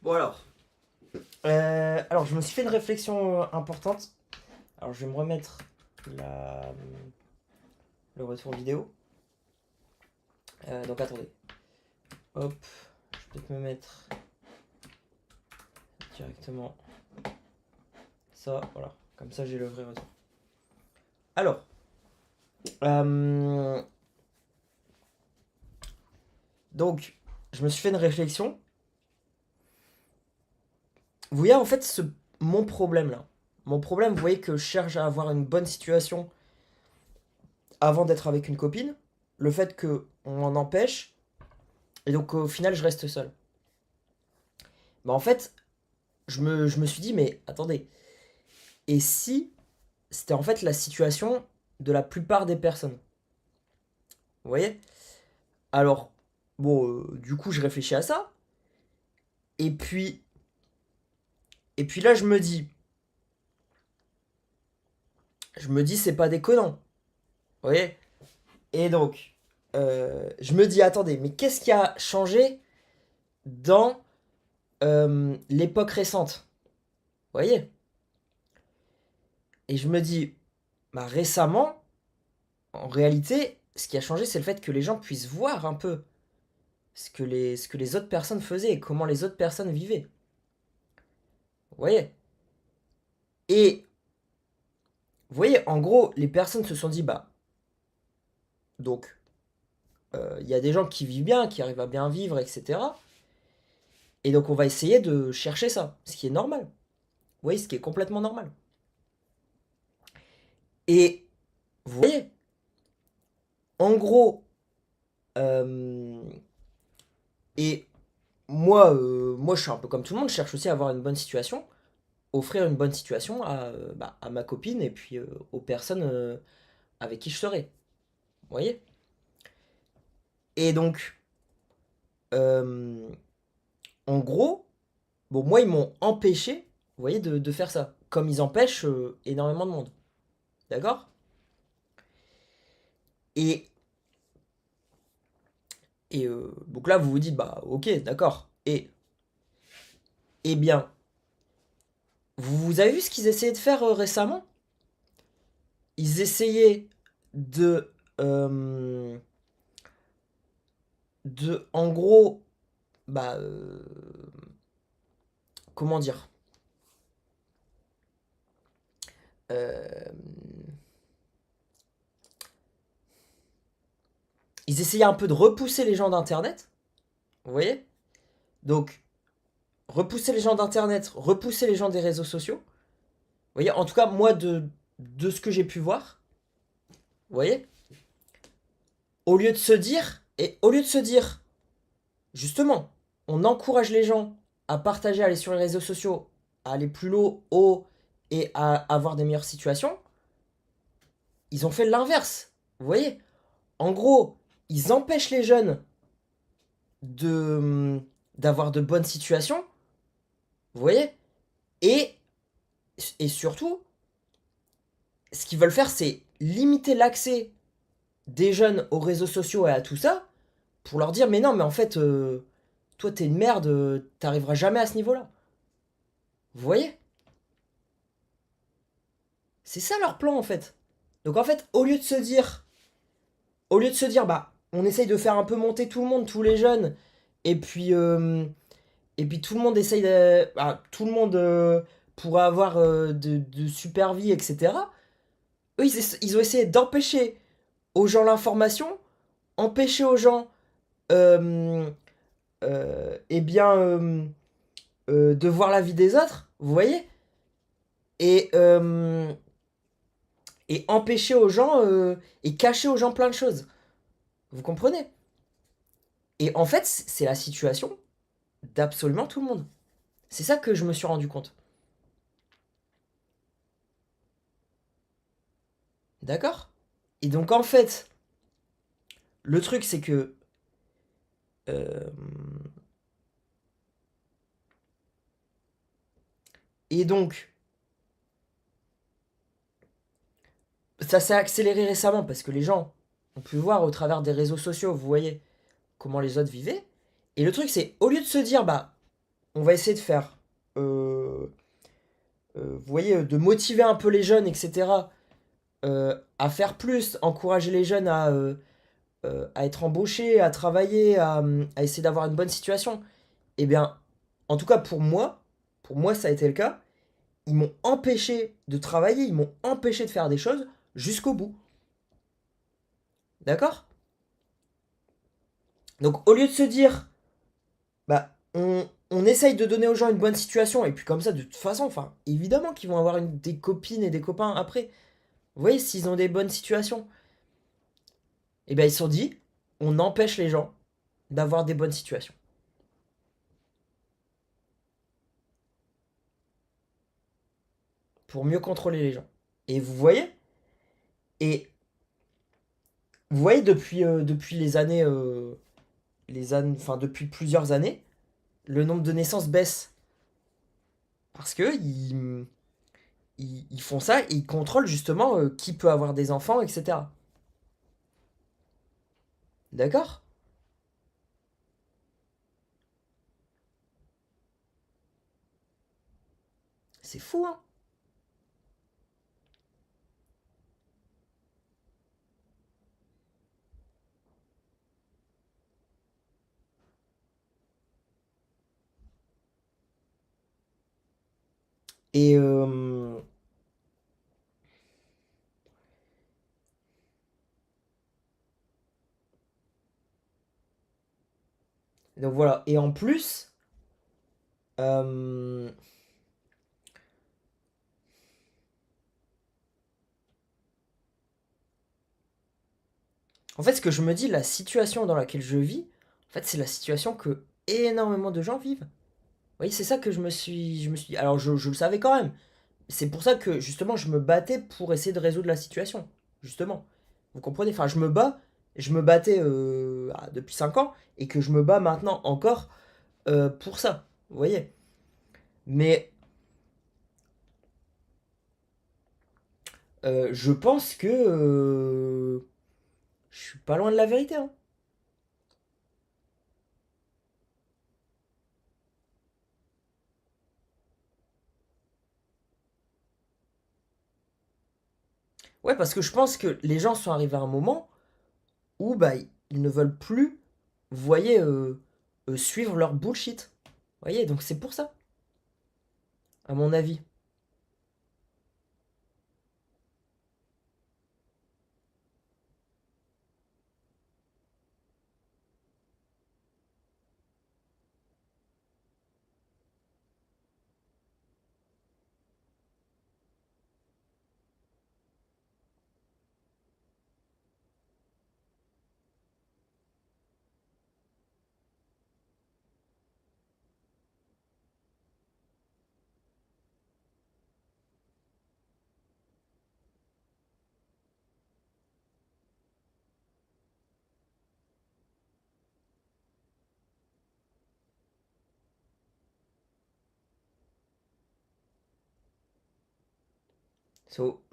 Bon alors je me suis fait une réflexion importante. Alors je vais me remettre la, le retour vidéo. Donc attendez. Hop, je vais peut-être me mettre directement ça, voilà. Comme ça j'ai le vrai retour. Alors, euh, donc je me suis fait une réflexion. Vous voyez en fait mon problème là. Mon problème, vous voyez que je cherche à avoir une bonne situation avant d'être avec une copine. Le fait que on m'en empêche. Et donc au final je reste seul. Bah en fait, je me suis dit, mais attendez, et si c'était en fait la situation de la plupart des personnes? Vous voyez? Alors, bon, du coup, je réfléchis à ça, et puis, et puis là, je me dis, c'est pas déconnant, vous voyez? Et donc, je me dis, attendez, mais qu'est-ce qui a changé dans l'époque récente? Vous voyez? Et je me dis, bah récemment, en réalité, ce qui a changé, c'est le fait que les gens puissent voir un peu ce que les autres personnes faisaient et comment les autres personnes vivaient. Vous voyez? Et vous voyez, en gros, les personnes se sont dit, bah, donc, il y a des gens qui vivent bien, qui arrivent à bien vivre, etc. Et donc, on va essayer de chercher ça, ce qui est normal. Vous voyez, ce qui est complètement normal. Et vous voyez, en gros, euh, et moi, je suis un peu comme tout le monde, je cherche aussi à avoir une bonne situation, offrir une bonne situation à ma copine et puis aux personnes avec qui je serai. Vous voyez? Et donc, euh, en gros, bon, moi, ils m'ont empêché, vous voyez, de faire ça. Comme ils empêchent énormément de monde. D'accord? Et, donc là, vous vous dites, bah, ok, d'accord. Et, eh bien, vous avez vu ce qu'ils essayaient de faire récemment? Ils essayaient de, euh, en gros, bah, comment dire? Euh, Ils essayaient un peu de repousser les gens d'Internet, vous voyez? Donc, repousser les gens d'Internet, repousser les gens des réseaux sociaux. Vous voyez, en tout cas, moi, de ce que j'ai pu voir, vous voyez, au lieu de se dire, justement, on encourage les gens à partager, à aller sur les réseaux sociaux, à aller plus haut et à avoir des meilleures situations, ils ont fait l'inverse. Vous voyez, en gros, ils empêchent les jeunes de d'avoir de bonnes situations, vous voyez, et, et surtout, ce qu'ils veulent faire, c'est limiter l'accès des jeunes aux réseaux sociaux et à tout ça, pour leur dire, mais non, mais en fait, toi, t'es une merde, t'arriveras jamais à ce niveau-là. Vous voyez? C'est ça leur plan, en fait. Donc, en fait, au lieu de se dire, bah, on essaye de faire un peu monter tout le monde, tous les jeunes, et puis tout le monde essaye de. Bah, tout le monde pourra avoir de super vie, etc. Eux, ils ont essayé d'empêcher aux gens l'information, empêcher aux gens euh, eh bien, de voir la vie des autres, vous voyez, et, euh, et empêcher aux gens et cacher aux gens plein de choses. Vous comprenez? Et en fait, c'est la situation d'absolument tout le monde. C'est ça que je me suis rendu compte. D'accord? Et donc en fait, le truc c'est que euh, et donc ça s'est accéléré récemment parce que les gens ont pu voir au travers des réseaux sociaux, vous voyez, comment les autres vivaient. Et le truc c'est au lieu de se dire bah on va essayer de faire, euh, vous voyez, de motiver un peu les jeunes, etc., à faire plus, encourager les jeunes à être embauchés, à travailler, à essayer d'avoir une bonne situation, eh bien, en tout cas pour moi ça a été le cas, ils m'ont empêché de travailler, ils m'ont empêché de faire des choses jusqu'au bout. D'accord? Donc au lieu de se dire, bah, on essaye de donner aux gens une bonne situation, et puis comme ça, de toute façon, enfin, évidemment qu'ils vont avoir des copines et des copains après. Vous voyez, s'ils ont des bonnes situations, et bien ils se sont dit, on empêche les gens d'avoir des bonnes situations. Pour mieux contrôler les gens. Et et vous voyez depuis les années, enfin depuis plusieurs années, le nombre de naissances baisse. Parce que ils font ça et ils contrôlent justement qui peut avoir des enfants, etc. D'accord? C'est fou, hein? Et donc voilà. Et en plus, euh, en fait, ce que je me dis, la situation dans laquelle je vis, en fait, c'est la situation que énormément de gens vivent. Vous voyez, c'est ça que je me suis dit. Alors, je le savais quand même. C'est pour ça que, justement, je me battais pour essayer de résoudre la situation. Justement. Vous comprenez? Enfin, je me battais depuis 5 ans, et que je me bats maintenant encore pour ça. Vous voyez? Mais je pense que je suis pas loin de la vérité, hein. Ouais, parce que je pense que les gens sont arrivés à un moment où bah, ils ne veulent plus, vous voyez, suivre leur bullshit. Vous voyez, donc c'est pour ça, à mon avis.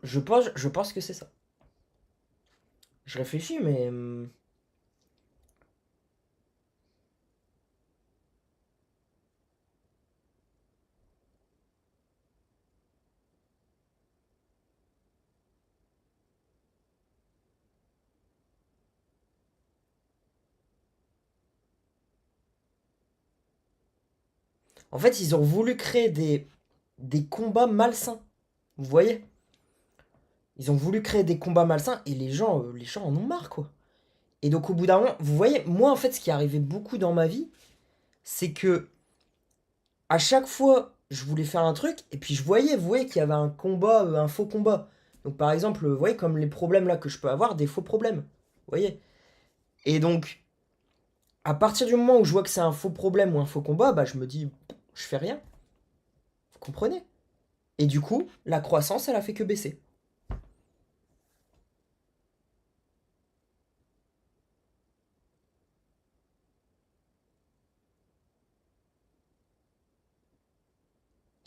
Je pense que c'est ça. Je réfléchis, mais en fait, ils ont voulu créer des combats malsains. Vous voyez? Ils ont voulu créer des combats malsains et les gens en ont marre, quoi. Et donc, au bout d'un moment, vous voyez, moi, en fait, ce qui est arrivé beaucoup dans ma vie, c'est que à chaque fois, je voulais faire un truc, et puis vous voyez qu'il y avait un combat, un faux combat. Donc par exemple, vous voyez comme les problèmes là que je peux avoir, des faux problèmes. Vous voyez? Et donc, à partir du moment où je vois que c'est un faux problème ou un faux combat, bah je me dis, je fais rien. Vous comprenez? Et du coup, la croissance, elle a fait que baisser.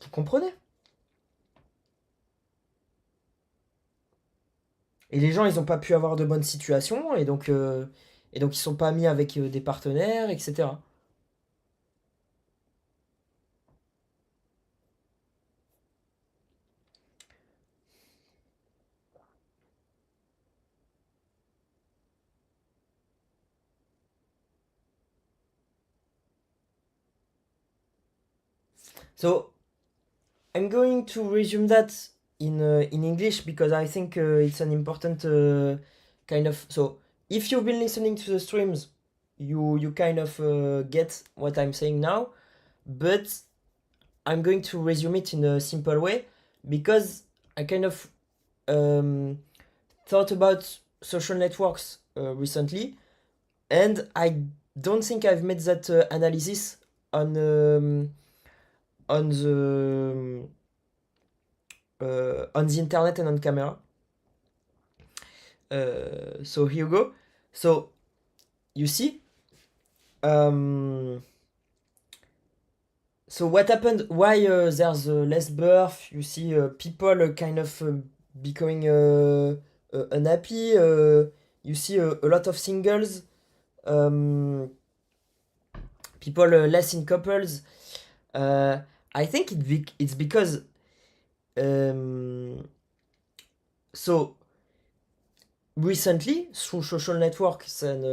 Vous comprenez? Et les gens, ils n'ont pas pu avoir de bonnes situations, et donc ils sont pas mis avec des partenaires, etc. So I'm going to resume that in English because I think it's an important kind of. So if you've been listening to the streams, you kind of get what I'm saying now, but I'm going to resume it in a simple way because I kind of thought about social networks recently, and I don't think I've made that analysis on the internet and on camera. So here you go. So you see, so what happened? Why there's less birth? You see, people kind of becoming unhappy. You see a lot of singles. People less in couples. I think it's because so recently through social networks and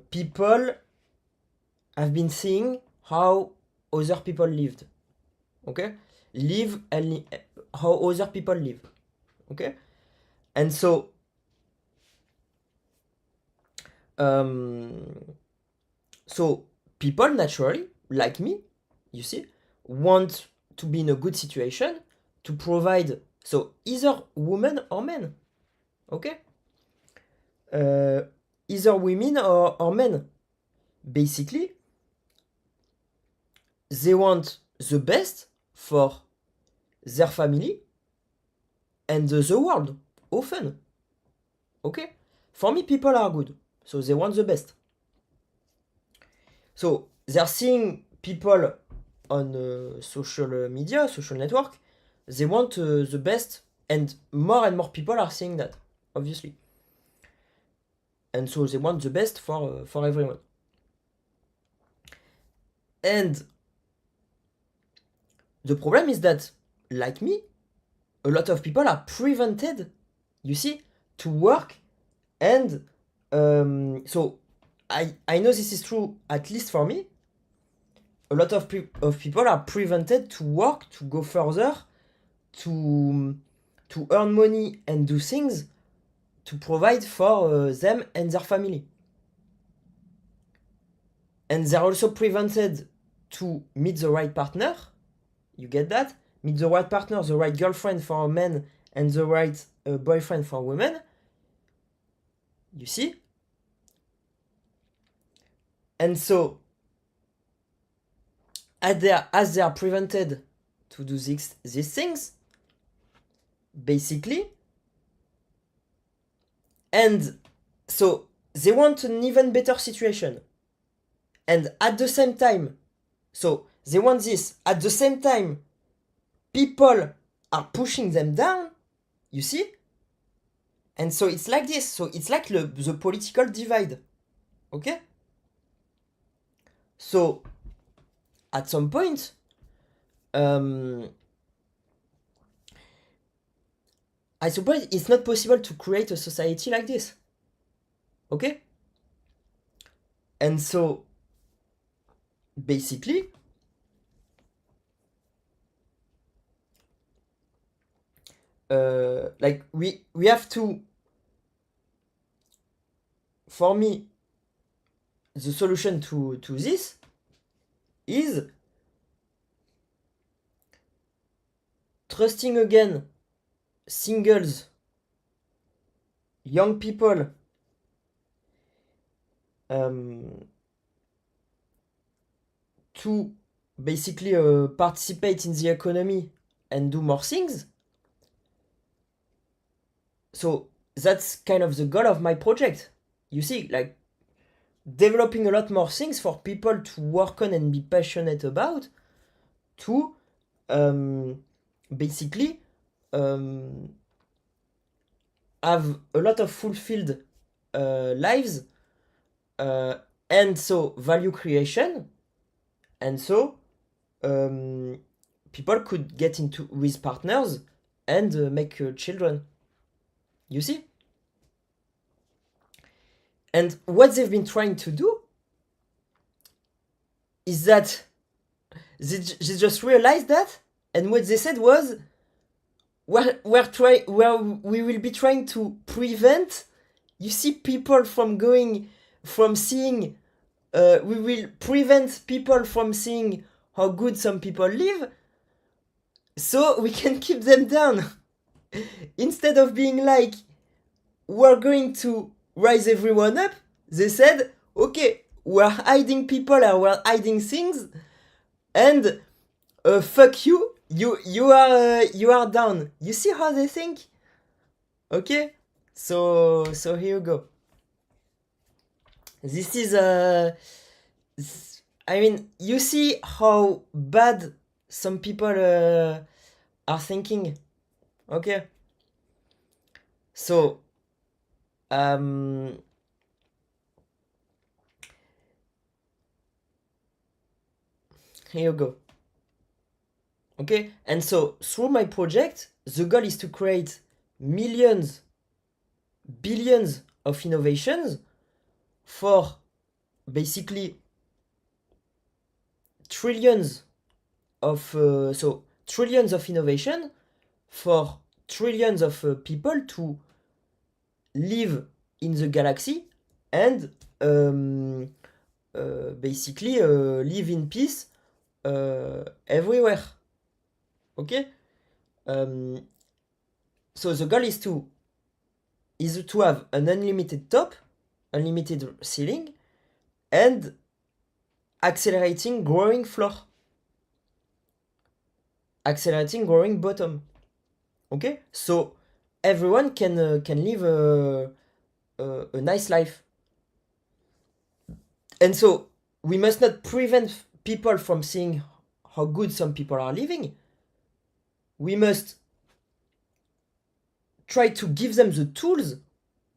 people have been seeing how other people lived. Okay, live and how other people live. Okay, and so so people naturally, like me, you see, want to be in a good situation to provide. So either women or men. Okay, either women or men. Basically, they want the best for their family and the world, often. Okay? For me, people are good, so they want the best. So they're seeing people on social media, social network, they want the best, and more people are seeing that, obviously. And so they want the best for everyone. And the problem is that, like me, a lot of people are prevented, you see, to work. And so I know this is true, at least for me. A lot of people are prevented to work, to go further, to earn money and do things to provide for them and their family. And they're also prevented to meet the right partner. You get that? Meet the right partner, the right girlfriend for men, and the right boyfriend for women. You see? And so, as they are prevented to do these things, basically, and so they want an even better situation. And at the same time, so they want this, at the same time, people are pushing them down, you see? And so it's like this. So it's like the political divide. Okay? So at some point, I suppose it's not possible to create a society like this. Okay? And so basically, like we have to, for me, the solution to this is trusting again singles, young people, to basically participate in the economy and do more things. So that's kind of the goal of my project. You see, like developing a lot more things for people to work on and be passionate about, to basically have a lot of fulfilled lives, and so value creation, and so people could get into with partners and make children. You see? And what they've been trying to do is that They just realized that, and what they said was, we will be trying to prevent, you see, people from seeing, we will prevent people from seeing how good some people live, so we can keep them down. Instead of being like, we're going to rise everyone up, they said, okay, we're hiding people and we're hiding things, and fuck you, you are down. You see how they think? Okay, so here you go. This is I mean, you see how bad some people are thinking. Okay, so here you go. Okay, and so through my project, the goal is to create millions, billions of innovations for basically trillions of trillions of innovation for trillions of people to live in the galaxy and basically live in peace everywhere. Okay, so the goal is to have an unlimited top, unlimited ceiling, and accelerating growing floor, accelerating growing bottom. Okay, so everyone can live a nice life, and so we must not prevent people from seeing how good some people are living. We must try to give them the tools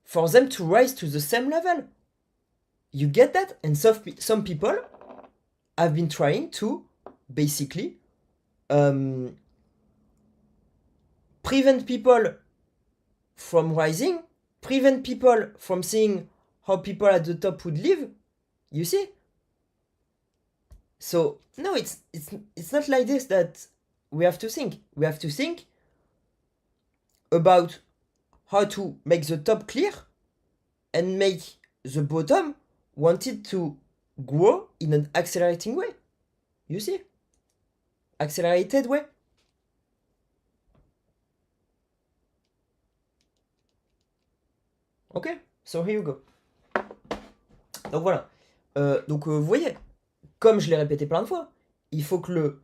for them to rise to the same level. You get that? And some people have been trying to basically prevent people from rising, prevent people from seeing how people at the top would live. You see? So no, it's not like this that we have to think. We have to think about how to make the top clear and make the bottom wanted to grow in an accelerating way. You see? Accelerated way. Ok, so here you go. Donc voilà. Donc vous voyez, comme je l'ai répété plein de fois, il faut que le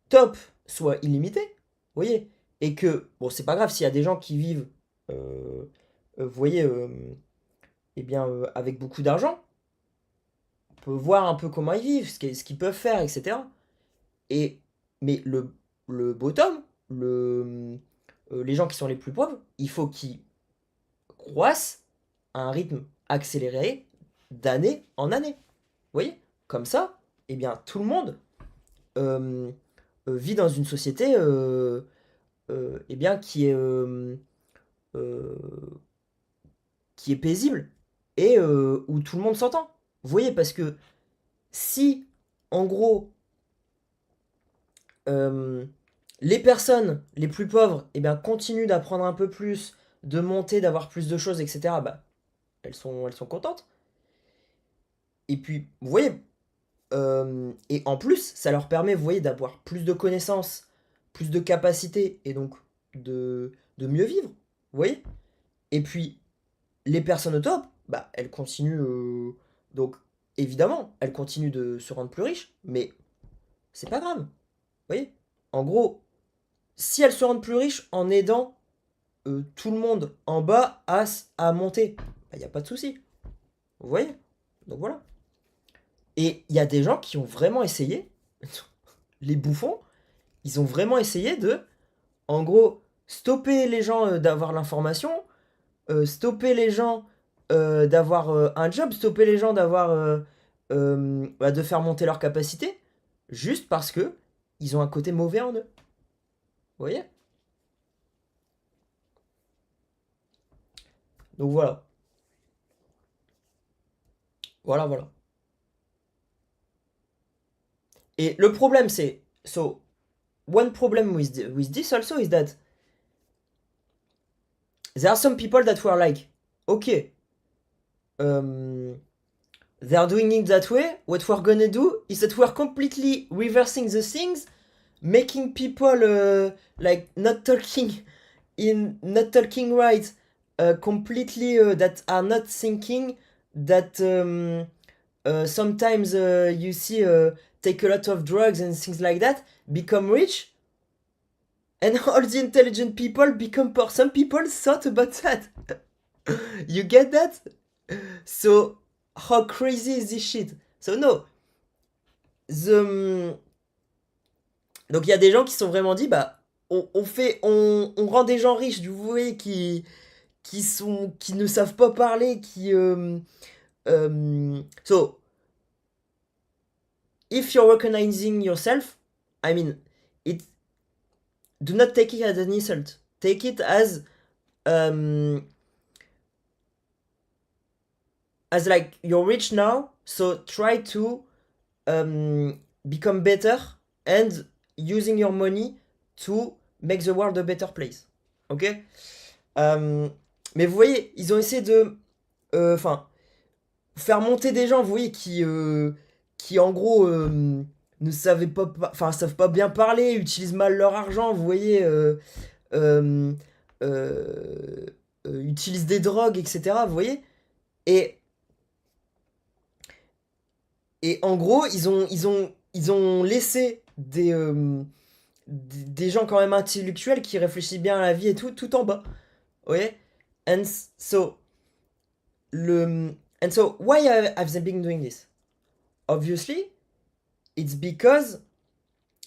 top soit illimité. Vous voyez? Et que, bon, c'est pas grave s'il y a des gens qui vivent, vous voyez, eh bien, avec beaucoup d'argent. On peut voir un peu comment ils vivent, ce qu'ils peuvent faire, etc. Mais le bottom, les gens qui sont les plus pauvres, il faut qu'ils croissent à un rythme accéléré d'année en année. Vous voyez? Comme ça, eh bien, tout le monde vit dans une société eh bien, qui est paisible et où tout le monde s'entend. Vous voyez, parce que si, en gros, les personnes les plus pauvres eh bien, continuent d'apprendre un peu plus, de monter, d'avoir plus de choses, etc., bah, elles sont contentes. Et puis, vous voyez, et en plus, ça leur permet, vous voyez, d'avoir plus de connaissances, plus de capacités, et donc de mieux vivre. Vous voyez? Et puis, les personnes au top, bah, elles continuent. Donc, évidemment, elles continuent de se rendre plus riches, mais c'est pas grave. Vous voyez? En gros, si elles se rendent plus riches en aidant tout le monde en bas à monter, il n'y a pas de souci. Vous voyez? Donc voilà. Et il y a des gens qui ont vraiment essayé, les bouffons, ils ont vraiment essayé de, en gros, stopper les gens d'avoir l'information, stopper les gens d'avoir un job, stopper les gens d'avoir bah, de faire monter leur capacité, juste parce que ils ont un côté mauvais en eux. Vous voyez? Donc voilà. Voilà, voilà. Et le problème, c'est... So, one problem with this also is that there are some people that were like, okay, they are doing it that way. What we're gonna do is that we're completely reversing the things, making people like not talking right, completely that are not thinking that sometimes you see take a lot of drugs and things like that, become rich, and all the intelligent people become poor. Some people thought about that. You get that? So how crazy is this shit? So no, the donc il y a des gens qui se sont vraiment dit bah on rend des gens riches, vous voyez, qui ne savent pas parler, so if you're recognizing yourself, I mean, it do not take it as an insult. Take it as like you're rich now, so try to become better and using your money to make the world a better place. Ok? Mais vous voyez, ils ont essayé de enfin faire monter des gens, vous voyez, qui en gros ne savaient pas, enfin savent pas bien parler, utilisent mal leur argent, vous voyez, euh, utilisent des drogues, etc. Vous voyez, et en gros ils ont laissé des gens quand même intellectuels qui réfléchissent bien à la vie et tout en bas, vous voyez. And so why have they been doing this? Obviously, it's because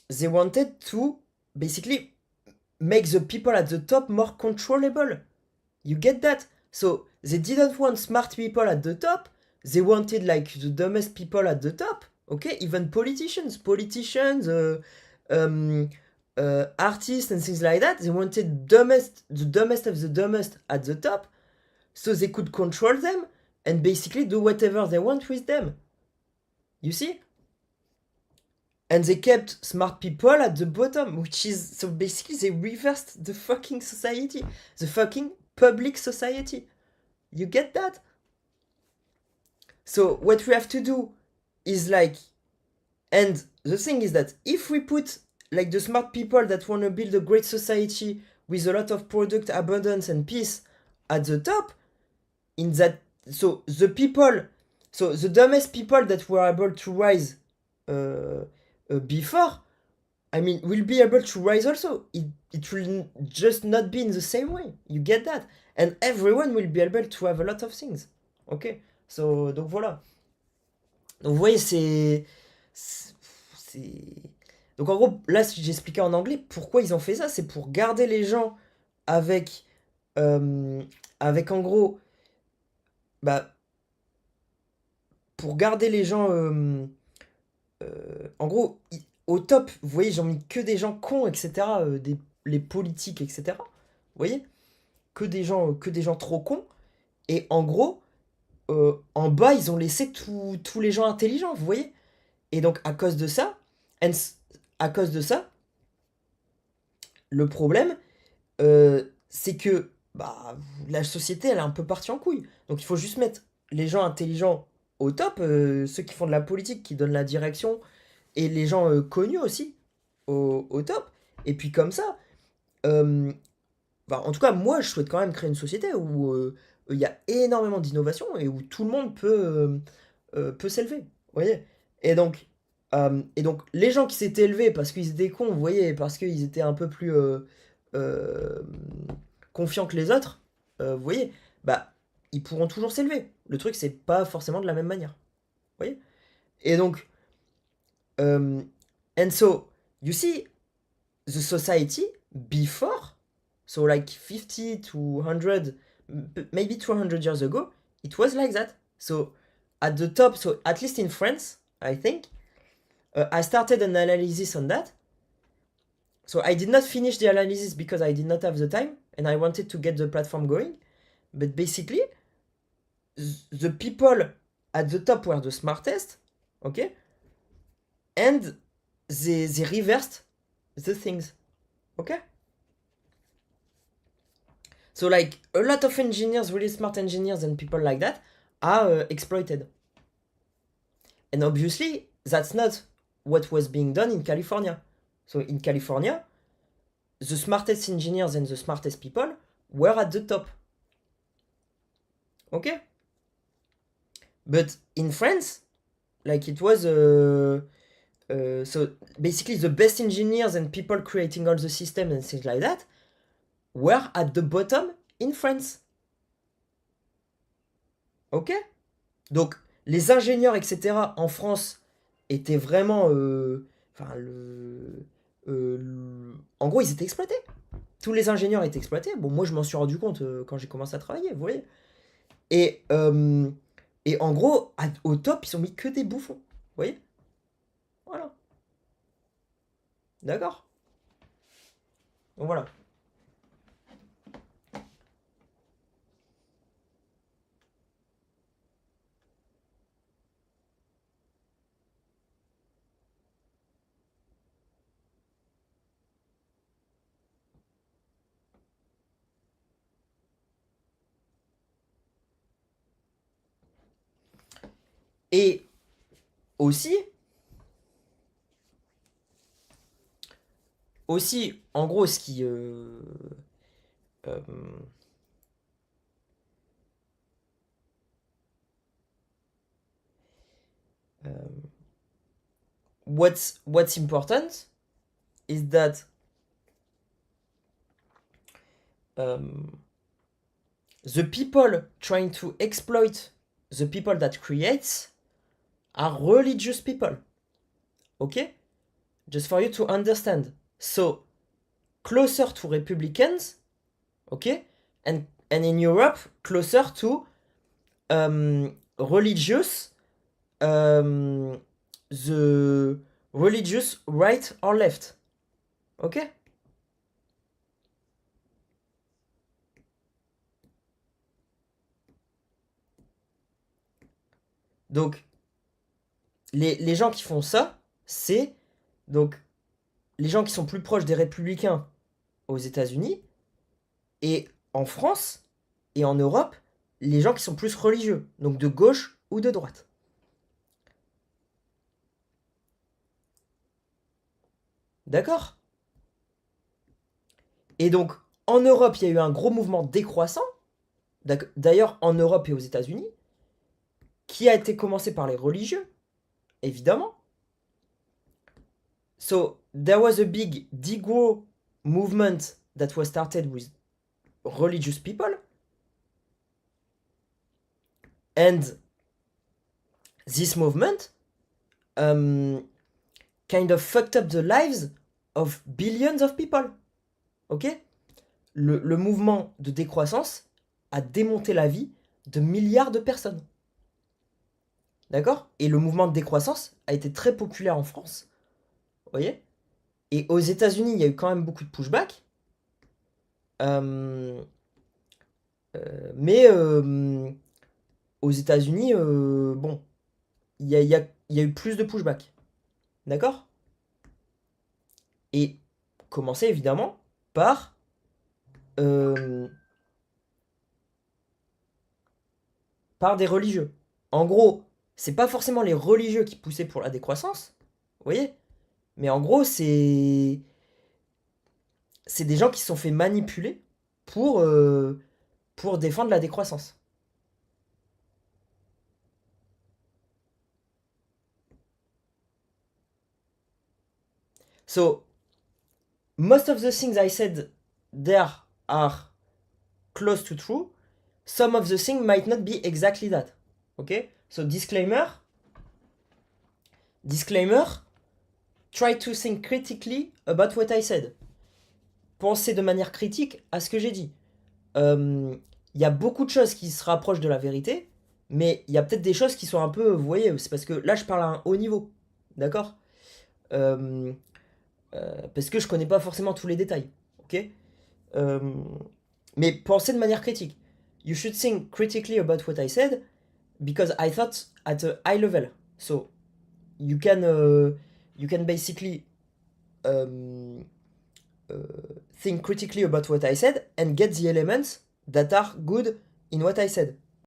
they wanted to basically make the people at the top more controllable. You get that? So they didn't want smart people at the top. They wanted like the dumbest people at the top. Okay, even politicians, artists and things like that. They wanted the dumbest of the dumbest at the top, so they could control them and basically do whatever they want with them. You see? And they kept smart people at the bottom, which is, so basically they reversed the fucking society, the fucking public society. You get that? So what we have to do is like, and the thing is that if we put like the smart people that want to build a great society with a lot of product abundance and peace at the top, in that, so the people, so the dumbest people that were able to rise before, I mean, will be able to rise also. It will just not be in the same way. You get that? And everyone will be able to have a lot of things. Ok? So, donc voilà. Donc vous voyez, c'est. Donc en gros, là, si j'expliquais en anglais, pourquoi ils ont fait ça, c'est pour garder les gens avec. Avec en gros. Bah. Pour garder les gens. En gros, au top, vous voyez, ils ont mis que des gens cons, etc. Les politiques, etc. Vous voyez, que des gens trop cons. Et en gros, en bas, ils ont laissé tous les gens intelligents, vous voyez. Et donc, à cause de ça, le problème, c'est que bah, la société, elle est un peu partie en couille. Donc, il faut juste mettre les gens intelligents au top, ceux qui font de la politique, qui donnent la direction, et les gens connus aussi au top. Et puis comme ça, bah, en tout cas, moi, je souhaite quand même créer une société où il y a énormément d'innovation et où tout le monde peut s'élever. Vous voyez? Et donc, les gens qui s'étaient élevés parce qu'ils étaient cons, vous voyez, parce qu'ils étaient un peu plus euh, confiants que les autres, vous voyez, bah, ils pourront toujours s'élever. Le truc, c'est pas forcément de la même manière. Vous voyez? Et donc, and so, you see, the society before, so like 50 to 100, maybe 200 years ago, it was like that. So, at the top, so at least in France, I think, I started an analysis on that. So I did not finish the analysis because I did not have the time and I wanted to get the platform going. But basically, the people at the top were the smartest, okay? And they reversed the things. Okay? So like a lot of engineers, really smart engineers and people like that are exploited. And obviously, that's not what was being done in California. So in California, the smartest engineers and the smartest people were at the top. Okay? But in France, like it was so basically the best engineers and people creating all the systems and things like that were at the bottom in France. Ok? Donc les ingénieurs, etc. en France étaient vraiment... Enfin, en gros, ils étaient exploités. Tous les ingénieurs étaient exploités. Bon, moi, je m'en suis rendu compte quand j'ai commencé à travailler, vous voyez. Et en gros, au top, ils ont mis que des bouffons. Vous voyez? Voilà. D'accord? Donc voilà. Et aussi, en gros, ce qui... euh, what's important is that the people trying to exploit the people that creates are religious people. Okay? Just for you to understand. So, closer to Republicans, okay? And in Europe, closer to religious, the religious right or left. Okay? Donc, les gens qui font ça, c'est donc les gens qui sont plus proches des républicains aux États-Unis et en France et en Europe, les gens qui sont plus religieux, donc de gauche ou de droite. D'accord? Et donc, en Europe, il y a eu un gros mouvement décroissant, d'ailleurs en Europe et aux États-Unis, qui a été commencé par les religieux, évidemment. So, there was a big degrowth movement that was started with religious people. And this movement kind of fucked up the lives of billions of people. Ok? Le mouvement de décroissance a démonté la vie de milliards de personnes. D'accord? Et le mouvement de décroissance a été très populaire en France. Vous voyez? Et aux États-Unis, il y a eu quand même beaucoup de pushback. Mais aux États-Unis, bon, il y a eu plus de pushback. D'accord? Et commencer évidemment par des religieux. En gros, c'est pas forcément les religieux qui poussaient pour la décroissance, vous voyez? Mais en gros, c'est des gens qui se sont fait manipuler pour défendre la décroissance. So, most of the things I said there are close to true. Some of the things might not be exactly that. Okay? So, disclaimer, try to think critically about what I said. Pensez de manière critique à ce que j'ai dit. Y a beaucoup de choses qui se rapprochent de la vérité, mais il y a peut-être des choses qui sont un peu, vous voyez, c'est parce que là je parle à un haut niveau, d'accord? Parce que je connais pas forcément tous les détails, ok? Mais pensez de manière critique. You should think critically about what I said, because I thought at a high level. So, you can you can basically um, uh, think critically about what I said and get the elements that are good in what I said.